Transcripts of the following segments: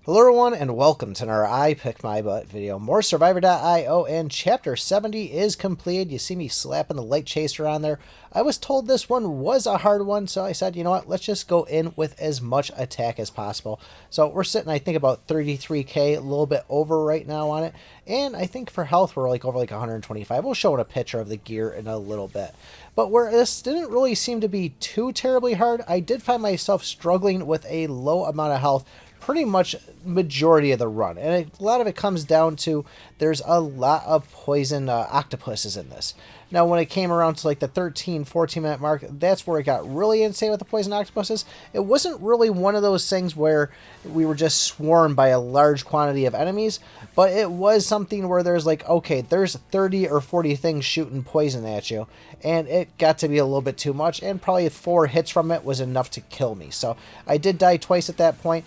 Hello everyone and welcome to our I Pick My Butt video. More Survivor.io and Chapter 70 is completed. You see me slapping the light chaser on there. I was told this one was a hard one, so I said, you know what, let's just go in with as much attack as possible. So we're sitting, I think, about 33k, a little bit over right now on it. And I think for health, we're over 125. We'll show a picture of the gear in a little bit. But where this didn't really seem to be too terribly hard, I did find myself struggling with a low amount of health pretty much majority of the run, and a lot of it comes down to there's a lot of poison octopuses in this. Now when it came around to like the 13-14 minute mark, that's where it got really insane with the poison octopuses. It wasn't really one of those things where we were just swarmed by a large quantity of enemies, but it was something where there's like, okay, there's 30 or 40 things shooting poison at you, and it got to be a little bit too much, and probably 4 hits from it was enough to kill me. So I did die twice at that point.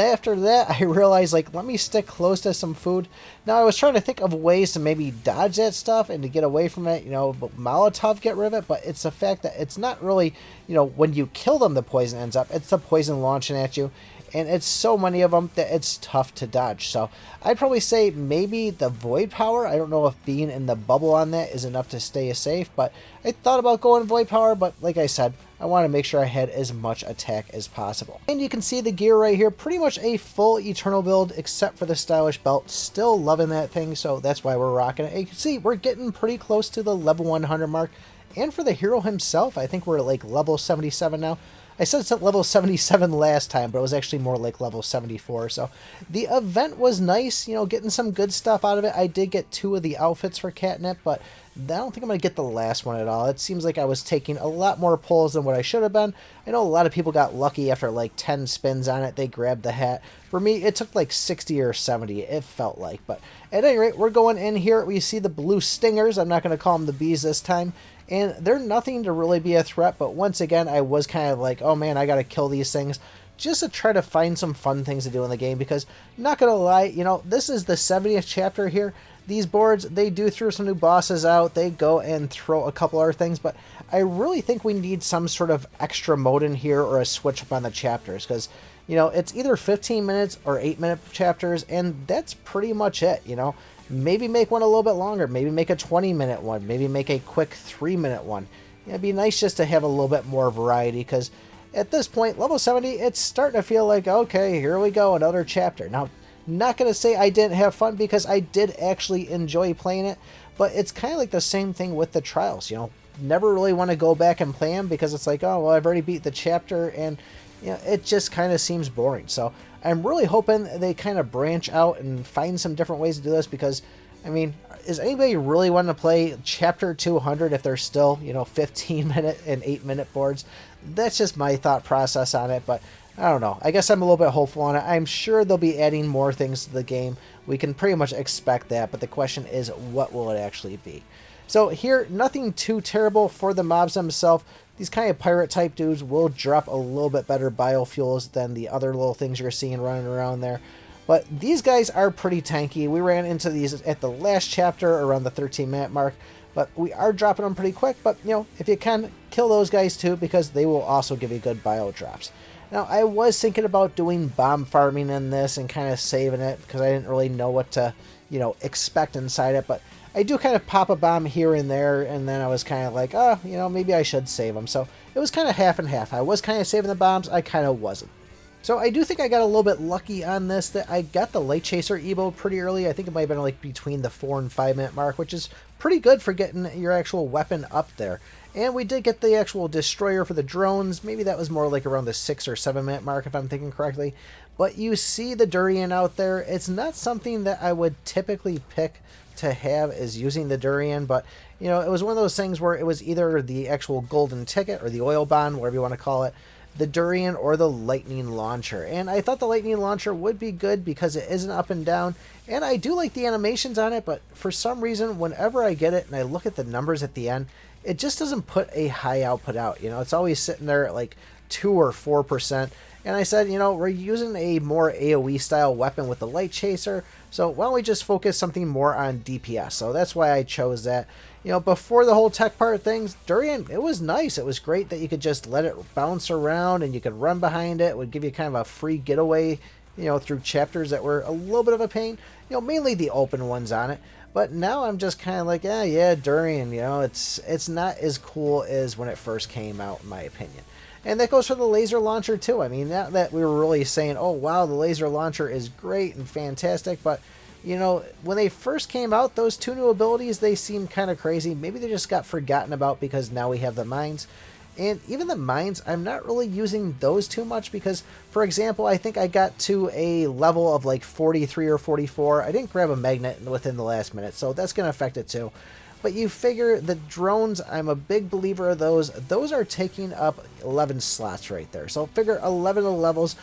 After that, I realized, like, let me stick close to some food. Now, I was trying to think of ways to maybe dodge that stuff and to get away from it, but Molotov get rid of it, but it's the fact that it's not really, when you kill them, the poison ends up. It's the poison launching at you, and it's so many of them that it's tough to dodge. So I'd probably say maybe the Void Power. I don't know if being in the bubble on that is enough to stay safe, but I thought about going Void Power, but like I said, I want to make sure I had as much attack as possible. And you can see the gear right here, pretty much a full Eternal build, except for the stylish belt. Still loving that thing, so that's why we're rocking it. And you can see we're getting pretty close to the level 100 mark. And for the hero himself, I think we're at like level 77 now. I said it's at level 77 last time, but it was actually more like level 74. So the event was nice, getting some good stuff out of it. I did get 2 of the outfits for Catnip, but I don't think I'm going to get the last one at all. It seems like I was taking a lot more pulls than what I should have been. I know a lot of people got lucky after like 10 spins on it. They grabbed the hat. For me, it took like 60 or 70, it felt like. But at any rate, we're going in here. We see the blue stingers. I'm not going to call them the bees this time. And they're nothing to really be a threat, but once again, I was kind of like, oh man, I gotta kill these things just to try to find some fun things to do in the game, because, not gonna lie, this is the 70th chapter here. These boards, they do throw some new bosses out, they go and throw a couple other things, but I really think we need some sort of extra mode in here or a switch up on the chapters, because, it's either 15 minutes or 8-minute chapters, and that's pretty much it, Maybe make one a little bit longer. Maybe make a 20-minute one. Maybe make a quick 3-minute one. It'd be nice just to have a little bit more variety, because at this point, level 70, it's starting to feel like, okay, here we go, another chapter. Now, not going to say I didn't have fun, because I did actually enjoy playing it, but it's kind of like the same thing with the trials, Never really want to go back and play them, because it's like, oh, well, I've already beat the chapter, and it just kind of seems boring. So I'm really hoping they kind of branch out and find some different ways to do this, because, I mean, is anybody really wanting to play Chapter 200 if they're still, 15-minute and 8-minute boards? That's just my thought process on it, but I don't know. I guess I'm a little bit hopeful on it. I'm sure they'll be adding more things to the game. We can pretty much expect that, but the question is, what will it actually be? So here, nothing too terrible for the mobs themselves. These kind of pirate-type dudes will drop a little bit better biofuels than the other little things you're seeing running around there. But these guys are pretty tanky. We ran into these at the last chapter around the 13-minute mark, but we are dropping them pretty quick. But, if you can, kill those guys too, because they will also give you good bio drops. Now, I was thinking about doing bomb farming in this and kind of saving it, because I didn't really know what to, expect inside it, but I do kind of pop a bomb here and there, and then I was kind of like, oh, maybe I should save them. So it was kind of half and half. I was kind of saving the bombs, I kind of wasn't. So I do think I got a little bit lucky on this, that I got the Light Chaser Evo pretty early. I think it might have been like between the 4 and 5-minute mark, which is pretty good for getting your actual weapon up there. And we did get the actual destroyer for the drones. Maybe that was more like around the 6 or 7-minute mark, if I'm thinking correctly. But you see the durian out there. It's not something that I would typically pick to have as using the durian, but it was one of those things where it was either the actual golden ticket or the oil bond, whatever you want to call it, the durian or the lightning launcher. And I thought the lightning launcher would be good because it isn't up and down, and I do like the animations on it, but for some reason, whenever I get it and I look at the numbers at the end, it just doesn't put a high output out. It's always sitting there at like 2 or 4%. And I said, we're using a more AoE style weapon with the Light Chaser, so why don't we just focus something more on DPS? So that's why I chose that. Before the whole tech part of things, Durian, it was nice. It was great that you could just let it bounce around and you could run behind it. It would give you kind of a free getaway through chapters that were a little bit of a pain, mainly the open ones on it. But now I'm just kind of like, yeah, Durian, it's not as cool as when it first came out, in my opinion. And that goes for the laser launcher too. I mean, now that we were really saying, oh wow, the laser launcher is great and fantastic, but when they first came out, those two new abilities, they seemed kind of crazy. Maybe they just got forgotten about because now we have the mines. And even the mines, I'm not really using those too much because, for example, I think I got to a level of like 43 or 44. I didn't grab a magnet within the last minute, so that's going to affect it too. But you figure the drones, I'm a big believer of those. Those are taking up 11 slots right there. So figure 11 levels.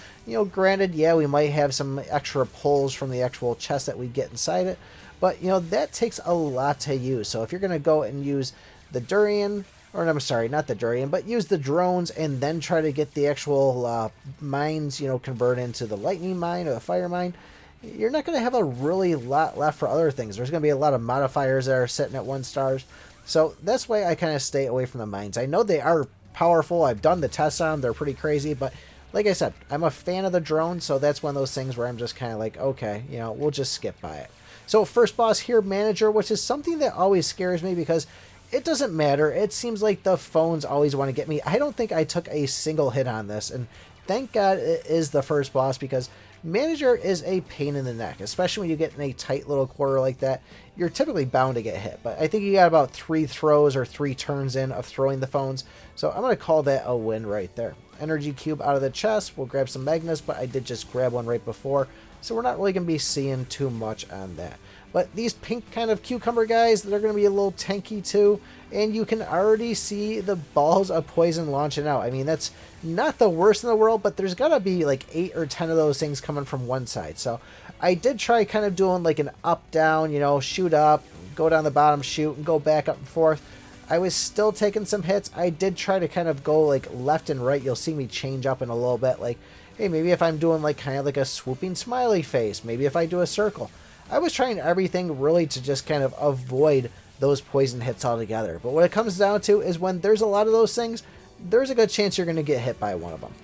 Granted, yeah, we might have some extra pulls from the actual chest that we get inside it. But, that takes a lot to use. So if you're going to go and use the Durian, or I'm sorry, not the Durian, but use the drones and then try to get the actual mines, convert into the lightning mine or the fire mine, you're not going to have a really lot left for other things. There's going to be a lot of modifiers that are sitting at 1 stars. So that's why I kind of stay away from the mines. I know they are powerful. I've done the tests on them. They're pretty crazy. But like I said, I'm a fan of the drone. So that's one of those things where I'm just kind of like, okay, we'll just skip by it. So first boss here, Manager, which is something that always scares me because it doesn't matter. It seems like the phones always want to get me. I don't think I took a single hit on this. And thank God it is the first boss because Manager is a pain in the neck, especially when you get in a tight little quarter like that. You're typically bound to get hit, but I think you got about 3 throws or 3 turns in of throwing the phones, so I'm going to call that a win right there. Energy cube out of the chest. We'll grab some magnets, but I did just grab one right before, so we're not really going to be seeing too much on that. But these pink kind of cucumber guys, they're going to be a little tanky too. And you can already see the balls of poison launching out. I mean, that's not the worst in the world, but there's got to be like 8 or 10 of those things coming from one side. So I did try kind of doing like an up-down, shoot up, go down the bottom, shoot, and go back up and forth. I was still taking some hits. I did try to kind of go like left and right. You'll see me change up in a little bit. Like, hey, maybe if I'm doing like kind of like a swooping smiley face, maybe if I do a circle. I was trying everything really to just kind of avoid those poison hits altogether. But what it comes down to is when there's a lot of those things, there's a good chance you're going to get hit by one of them.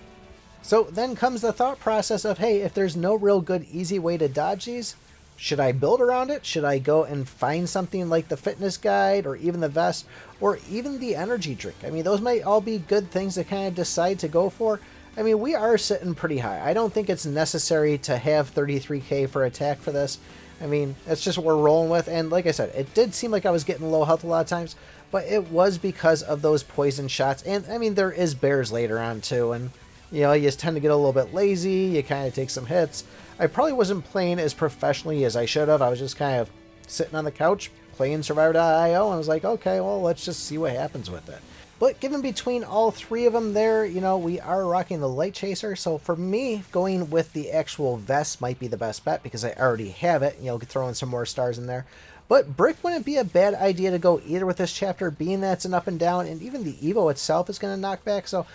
So then comes the thought process of, hey, if there's no real good easy way to dodge these, should I build around it? Should I go and find something like the fitness guide or even the vest or even the energy drink? I mean, those might all be good things to kind of decide to go for. I mean, we are sitting pretty high. I don't think it's necessary to have 33k for attack for this. I mean, that's just what we're rolling with. And like I said, it did seem like I was getting low health a lot of times, but it was because of those poison shots. And I mean, there is bears later on too. And, you just tend to get a little bit lazy. You kind of take some hits. I probably wasn't playing as professionally as I should have. I was just kind of sitting on the couch playing Survivor.io. And I was like, okay, well, let's just see what happens with it. But given between all 3 of them there, we are rocking the Light Chaser. So for me, going with the actual vest might be the best bet because I already have it. Throw in some more stars in there. But Brick wouldn't be a bad idea to go either with this chapter, being that it's an up and down, and even the Evo itself is going to knock back. So,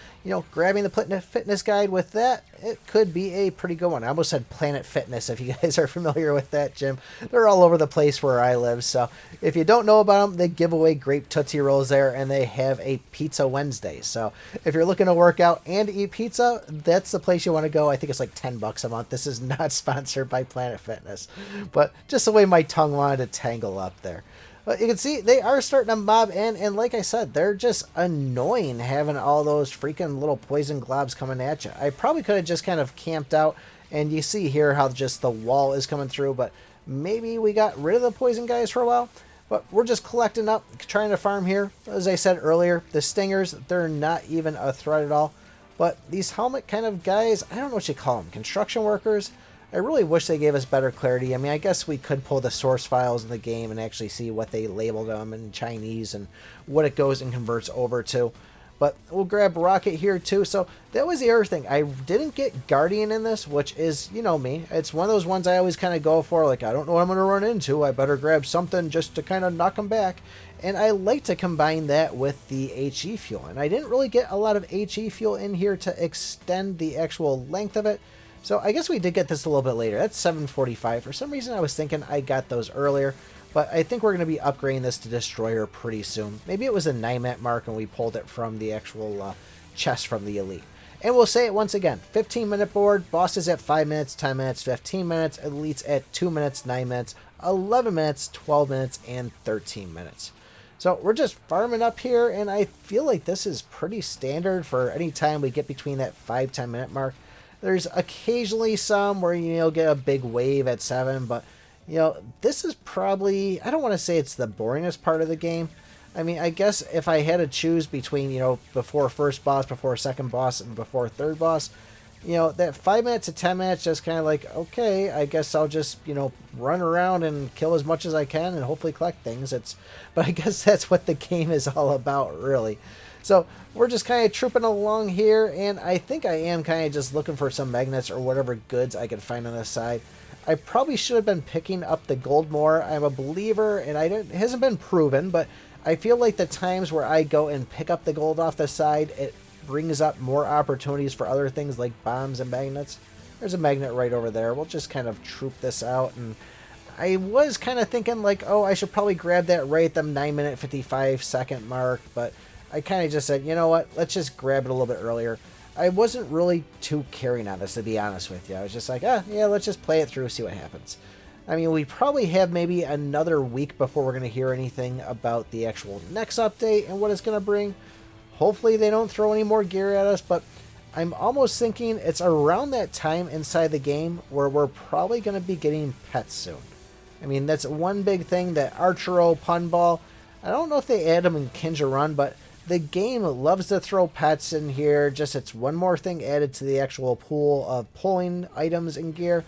grabbing the Planet Fitness Guide with that, it could be a pretty good one. I almost said Planet Fitness, if you guys are familiar with that gym. They're all over the place where I live. So, if you don't know about them, they give away grape Tootsie Rolls there, and they have a Pizza Wednesday. So, if you're looking to work out and eat pizza, that's the place you want to go. I think it's like $10 a month. This is not sponsored by Planet Fitness. But just the way my tongue wanted to tangle up there. But you can see they are starting to mob in, and like I said, they're just annoying having all those freaking little poison globs coming at you. I probably could have just kind of camped out, and you see here how just the wall is coming through, but maybe we got rid of the poison guys for a while. But we're just collecting up, trying to farm here. As I said earlier, the stingers, they're not even a threat at all. But these helmet kind of guys, I don't know what you call them, construction workers, I really wish they gave us better clarity. I mean, I guess we could pull the source files in the game and actually see what they labeled them in Chinese and what it goes and converts over to. But we'll grab Rocket here too. So that was the other thing. I didn't get Guardian in this, which is, me. It's one of those ones I always kind of go for. Like, I don't know what I'm going to run into. I better grab something just to kind of knock them back. And I like to combine that with the HE fuel. And I didn't really get a lot of HE fuel in here to extend the actual length of it. So I guess we did get this a little bit later. That's 745. For some reason, I was thinking I got those earlier. But I think we're going to be upgrading this to Destroyer pretty soon. Maybe it was a NIMAT mark and we pulled it from the actual chest from the Elite. And we'll say it once again, 15-minute board, bosses at 5 minutes, 10 minutes, 15 minutes, elites at 2 minutes, 9 minutes, 11 minutes, 12 minutes, and 13 minutes. So we're just farming up here, and I feel like this is pretty standard for any time we get between that 5-10 minute mark. There's occasionally some where you'll get a big wave at 7, but this is probably, I don't want to say it's the boringest part of the game. I mean, I guess if I had to choose between, before first boss, before second boss, and before third boss, that 5 minutes to 10 minutes just kind of like, okay, I guess I'll just, run around and kill as much as I can and hopefully collect things. But I guess that's what the game is all about, really. So we're just kind of trooping along here, and I think I am kind of just looking for some magnets or whatever goods I could find on the side. I probably should have been picking up the gold more. I'm a believer, and it hasn't been proven, but I feel like the times where I go and pick up the gold off the side, it brings up more opportunities for other things like bombs and magnets. There's a magnet right over there. We'll just kind of troop this out. And I was kind of thinking like, oh, I should probably grab that right at the 9-minute 55-second mark. But I kind of just said, you know what, let's just grab it a little bit earlier. I wasn't really too caring on this, to be honest with you. I was just like, yeah, let's just play it through, see what happens. I mean, we probably have maybe another week before we're going to hear anything about the actual next update and what it's going to bring. Hopefully they don't throw any more gear at us, but I'm almost thinking it's around that time inside the game where we're probably going to be getting pets soon. I mean, that's one big thing that Archero, Punball, I don't know if they add them in Kinja Run, but the game loves to throw pets in here. Just it's one more thing added to the actual pool of pulling items and gear.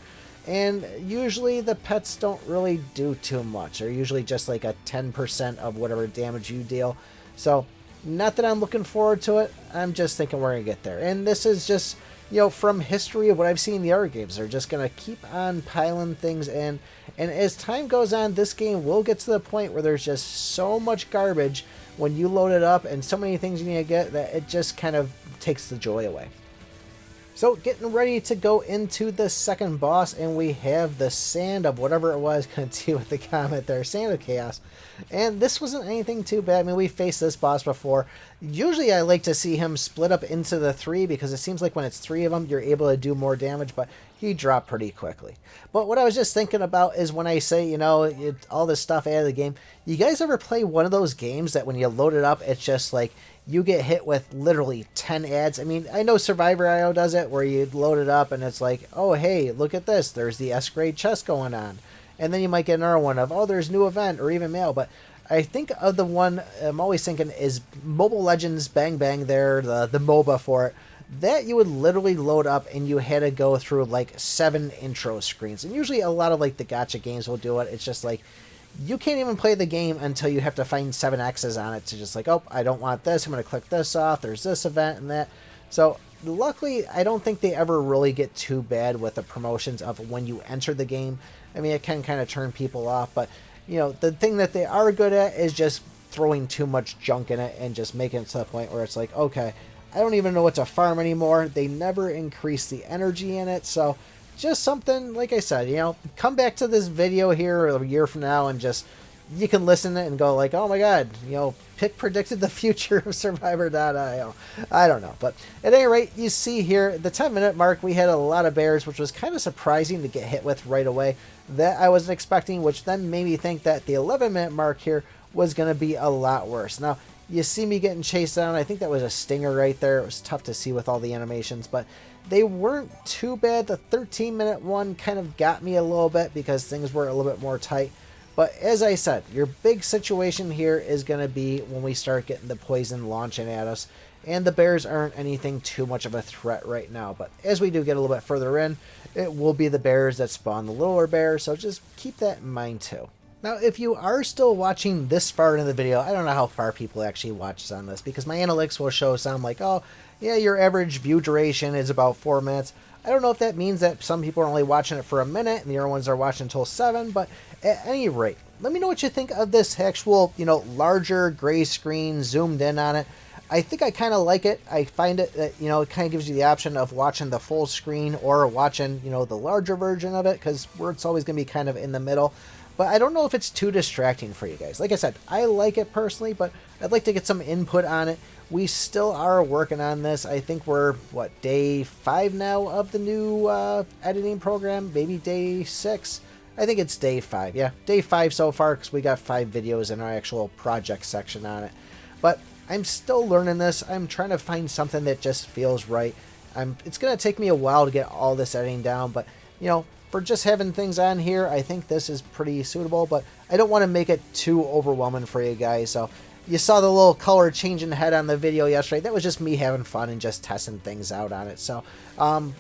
And usually the pets don't really do too much. They're usually just like a 10% of whatever damage you deal. So, not that I'm looking forward to it. I'm just thinking we're going to get there. And this is just, from history of what I've seen in the other games. They're just going to keep on piling things in. And as time goes on, this game will get to the point where there's just so much garbage when you load it up and so many things you need to get that it just kind of takes the joy away. So getting ready to go into the second boss, and we have the Sand of whatever it was, going to deal with the comment there, Sand of Chaos. And this wasn't anything too bad. I mean, we faced this boss before. Usually I like to see him split up into the 3 because it seems like when it's 3 of them, you're able to do more damage, but he dropped pretty quickly. But what I was just thinking about is when I say, all this stuff out of the game, you guys ever play one of those games that when you load it up, it's just like, you get hit with literally 10 ads. I mean, I know Survivor.io does it where you load it up and it's like, oh, hey, look at this. There's the S-grade chest going on. And then you might get another one of, oh, there's new event or even mail. But I think of the one I'm always thinking is Mobile Legends Bang Bang there, the MOBA for it. That you would literally load up and you had to go through like 7 intro screens. And usually a lot of like the gacha games will do it. It's just like, you can't even play the game until you have to find 7 X's on it to just like, oh, I don't want this. I'm going to click this off. There's this event and that. So luckily, I don't think they ever really get too bad with the promotions of when you enter the game. I mean, it can kind of turn people off. But, the thing that they are good at is just throwing too much junk in it and just making it to the point where it's like, okay, I don't even know what to farm anymore. They never increase the energy in it. So just something, like I said, come back to this video here a year from now and just, you can listen to it and go like, oh my god, Pick predicted the future of Survivor.io. I don't know. But at any rate, you see here, the 10-minute mark, we had a lot of bears, which was kind of surprising to get hit with right away. That I wasn't expecting, which then made me think that the 11-minute mark here was going to be a lot worse. Now, you see me getting chased down. I think that was a stinger right there. It was tough to see with all the animations, but they weren't too bad. The 13-minute one kind of got me a little bit because things were a little bit more tight. But as I said, your big situation here is going to be when we start getting the poison launching at us. And the bears aren't anything too much of a threat right now. But as we do get a little bit further in, it will be the bears that spawn the littler bears. So just keep that in mind too. Now, if you are still watching this far into the video, I don't know how far people actually watch on this because my analytics will show some like, oh, yeah, your average view duration is about 4 minutes. I don't know if that means that some people are only watching it for a minute and the other ones are watching until 7, but at any rate, let me know what you think of this actual, larger gray screen zoomed in on it. I think I kind of like it. I find it that, it kind of gives you the option of watching the full screen or watching, the larger version of it because it's always going to be kind of in the middle. But I don't know if it's too distracting for you guys. Like I said, I like it personally, but I'd like to get some input on it. we still are working on this. I think we're, what, day 5 now of the new editing program? Maybe day 6? I think it's day 5. Yeah, day 5 so far because we got 5 videos in our actual project section on it. But I'm still learning this. I'm trying to find something that just feels right. It's going to take me a while to get all this editing down, but, you know, for just having things on here, I think this is pretty suitable, but I don't want to make it too overwhelming for you guys. So you saw the little color changing head on the video yesterday. That was just me having fun and just testing things out on it. So,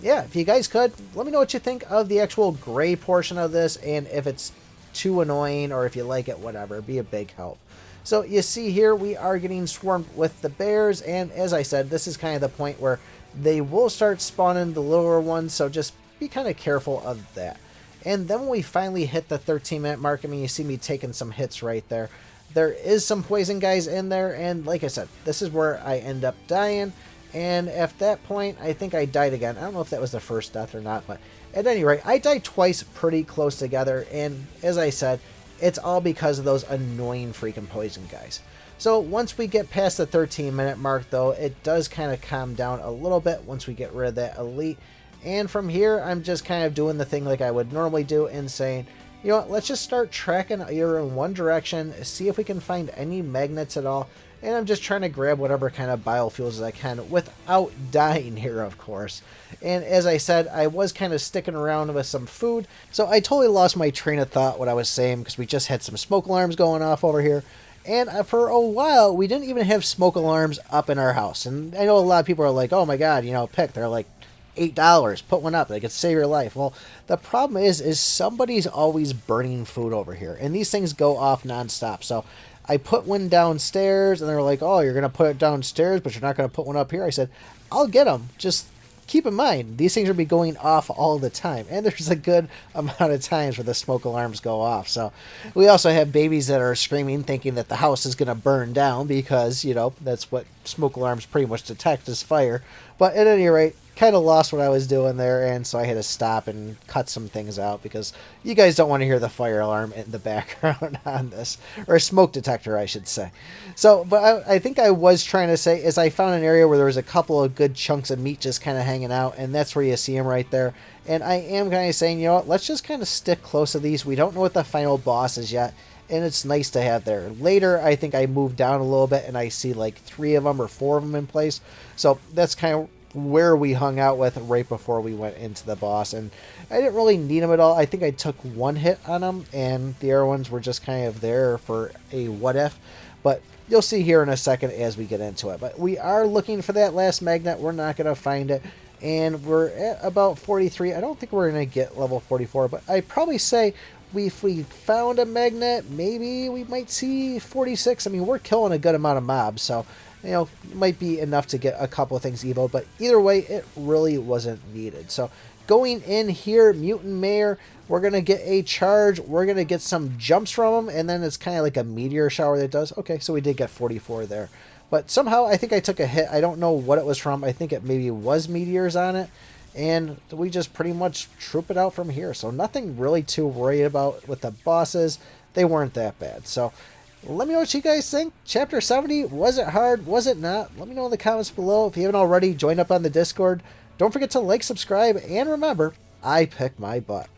yeah, if you guys could, let me know what you think of the actual gray portion of this, and if it's too annoying or if you like it, whatever. It'd be a big help. So you see here, we are getting swarmed with the bears, and as I said, this is kind of the point where they will start spawning the littler ones, so just be kind of careful of that. And then when we finally hit the 13-minute mark, I mean, you see me taking some hits right there. There is some poison guys in there, and like I said, this is where I end up dying. And at that point, I think I died again. I don't know if that was the first death or not, but at any rate, I died twice pretty close together. And as I said, it's all because of those annoying freaking poison guys. So once we get past the 13-minute mark, though, it does kind of calm down a little bit once we get rid of that elite. And from here, I'm just kind of doing the thing like I would normally do and saying, you know what, let's just start tracking either in one direction, see if we can find any magnets at all. And I'm just trying to grab whatever kind of biofuels as I can without dying here, of course. And as I said, I was kind of sticking around with some food. So I totally lost my train of thought what I was saying because we just had some smoke alarms going off over here. And for a while, we didn't even have smoke alarms up in our house. And I know a lot of people are like, oh my God, you know, pick. They're like $8. Put one up. They could save your life. Well, the problem is somebody's always burning food over here. And these things go off nonstop. So I put one downstairs, and they were like, oh, you're going to put it downstairs, but you're not going to put one up here. I said, I'll get them. Just keep in mind, these things are be going off all the time. And there's a good amount of times where the smoke alarms go off. So we also have babies that are screaming, thinking that the house is going to burn down because, you know, that's what smoke alarms pretty much detect is fire. But at any rate, kind of lost what I was doing there, and so I had to stop and cut some things out because you guys don't want to hear the fire alarm in the background on this, or a smoke detector, I should say. So, but I think I was trying to say is I found an area where there was a couple of good chunks of meat just kind of hanging out, and that's where you see them right there. And I am kind of saying, you know what, let's just kind of stick close to these. We don't know what the final boss is yet, and it's nice to have there. Later, I think I moved down a little bit, and I see like 3 of them or 4 of them in place. So that's kind of where we hung out with right before we went into the boss, and I didn't really need them at all. I think I took 1 hit on them, and the other ones were just kind of there for a what if, but you'll see here in a second as we get into it. But we are looking for that last magnet. We're not going to find it, and we're at about 43. I don't think we're going to get level 44, but I'd probably say if we found a magnet, maybe we might see 46. I mean, we're killing a good amount of mobs, so you know, it might be enough to get a couple of things evo, but either way, it really wasn't needed. So going in here, Mutant Mayor, we're going to get a charge. We're going to get some jumps from him, and then it's kind of like a meteor shower that does. Okay, so we did get 44 there. But somehow, I think I took a hit. I don't know what it was from. I think it maybe was meteors on it. And we just pretty much troop it out from here. So nothing really too worried about with the bosses. They weren't that bad. So let me know what you guys think. Chapter 70, was it hard? Was it not? Let me know in the comments below. If you haven't already, join up on the Discord. Don't forget to like, subscribe, and remember, I pick my butt.